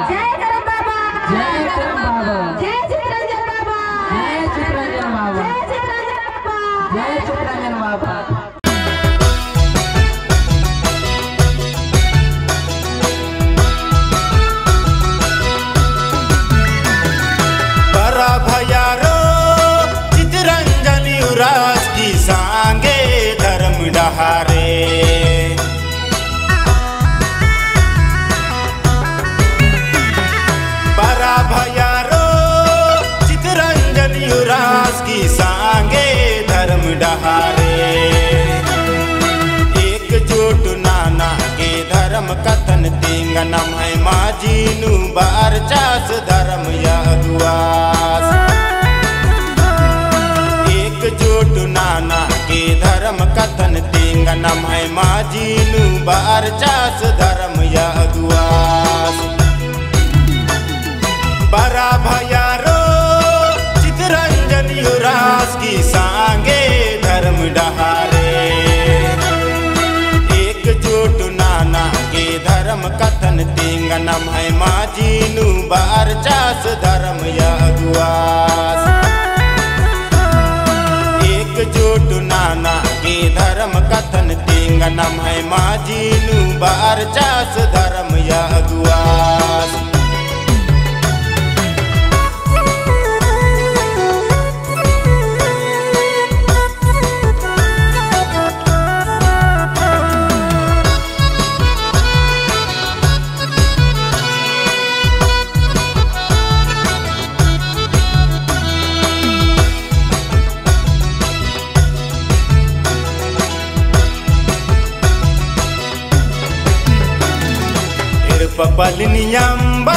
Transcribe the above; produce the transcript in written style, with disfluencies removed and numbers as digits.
जय करम बाबा, जय करम बाबा, जय चित्रंजन बाबा, जय चित्रंजन बाबा, जय चित्रंजन बाबा, जय चित्रंजन बाबा। बरा भयारो चित्रंजन युवराज की सांगे धर्म डहारे। बरा भयारो चित्रंजन युवराज की सांगे धर्म डहारे। एकजुट नाना के धर्म कथन तिंगनम है माझीनु बार चास धर्म यदुआस। एकजुट नाना के धर्म कथन तिंगनम है माझीनु बार चास धर्म यदुआस। बरा भयारो चित्रंजन युवराज की सांगे धर्म डहारे। एकजुट नाना के धर्म कथन तिंगनम है माझीनु बार चास धर्म यदुआस। एकजुट नाना के धर्म कथन तिंगनम है माझीनु बार चास धर्म यदुआस। पलिनियम्बा